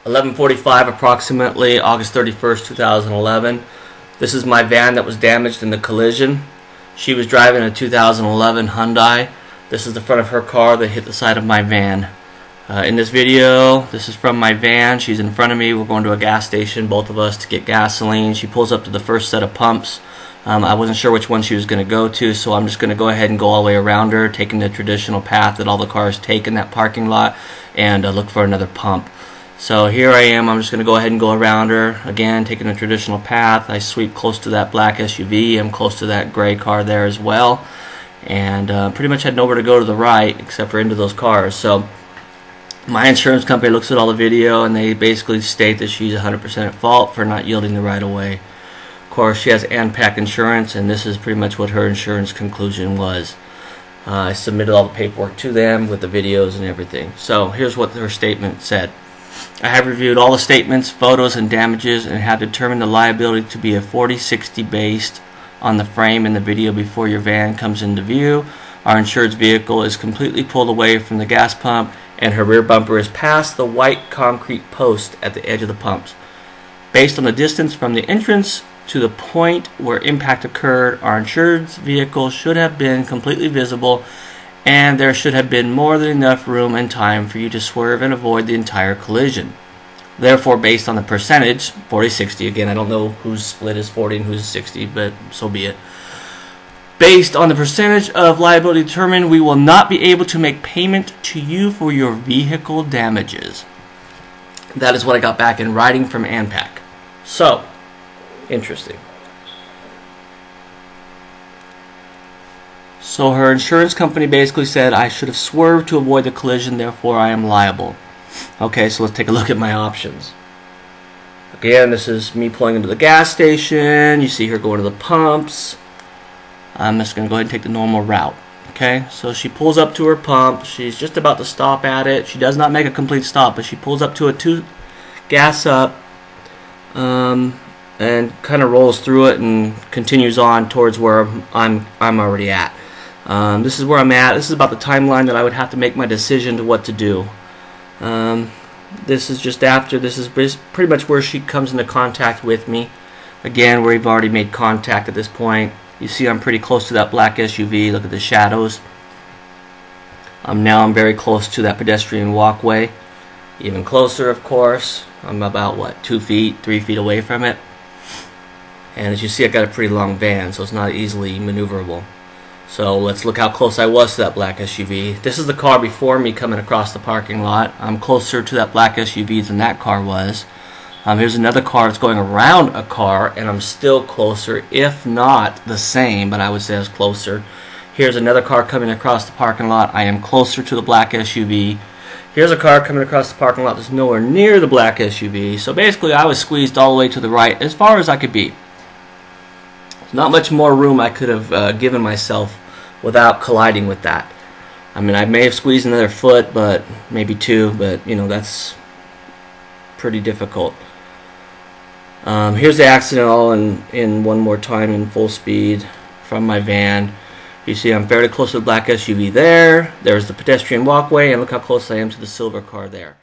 11:45 approximately, August 31st, 2011. This is my van that was damaged in the collision. She was driving a 2011 Hyundai. This is the front of her car that hit the side of my van. In this video, this is from my van. She's in front of me. We're going to a gas station, both of us, to get gasoline. She pulls up to the first set of pumps. I wasn't sure which one she was going to go to, so I'm just going to go ahead and go all the way around her, taking the traditional path that all the cars take in that parking lot, and look for another pump. So here I am. I'm just going to go ahead and go around her, again, taking the traditional path. I sweep close to that black SUV. I'm close to that gray car there as well, and pretty much had nowhere to go to the right except for into those cars. So my insurance company looks at all the video, and they basically state that she's 100% at fault for not yielding the right of way. Of course, she has ANPAC insurance, and this is pretty much what her insurance conclusion was. I submitted all the paperwork to them with the videos and everything. So here's what her statement said. I have reviewed all the statements, photos, and damages, and have determined the liability to be a 40-60 based on the frame in the video before your van comes into view. Our insured's vehicle is completely pulled away from the gas pump, and her rear bumper is past the white concrete post at the edge of the pumps. Based on the distance from the entrance to the point where impact occurred, our insured's vehicle should have been completely visible, and there should have been more than enough room and time for you to swerve and avoid the entire collision. Therefore, based on the percentage, 40-60, again, I don't know whose split is 40 and whose 60, but so be it. Based on the percentage of liability determined, we will not be able to make payment to you for your vehicle damages. That is what I got back in writing from ANPAC. So, interesting. So her insurance company basically said I should have swerved to avoid the collision, therefore I am liable. Okay, so let's take a look at my options. Again, this is me pulling into the gas station. You see her going to the pumps. I'm just going to go ahead and take the normal route. Okay, so she pulls up to her pump. She's just about to stop at it. She does not make a complete stop, but she pulls up to it, gas up, and kind of rolls through it and continues on towards where I'm already at. This is where I'm at. This is about the timeline that I would have to make my decision to what to do. This is just after. This is pretty much where she comes into contact with me. Again, we've already made contact at this point. You see I'm pretty close to that black SUV. Look at the shadows. Now I'm very close to that pedestrian walkway. Even closer, of course. I'm about, what, 2 feet, 3 feet away from it. And as you see, I got a pretty long van, so it's not easily maneuverable. So let's look how close I was to that black SUV. This is the car before me coming across the parking lot. I'm closer to that black SUV than that car was. Here's another car that's going around a car, and I'm still closer, if not the same, but I would say I was closer. Here's another car coming across the parking lot. I am closer to the black SUV. Here's a car coming across the parking lot that's nowhere near the black SUV. So basically I was squeezed all the way to the right as far as I could be. Not much more room I could have given myself without colliding with that. I mean, I may have squeezed another foot, but maybe 2, but you know, that's pretty difficult. Here's the accident all in one more time in full speed from my van. You see I'm fairly close to the black SUV there. There's the pedestrian walkway, and look how close I am to the silver car there.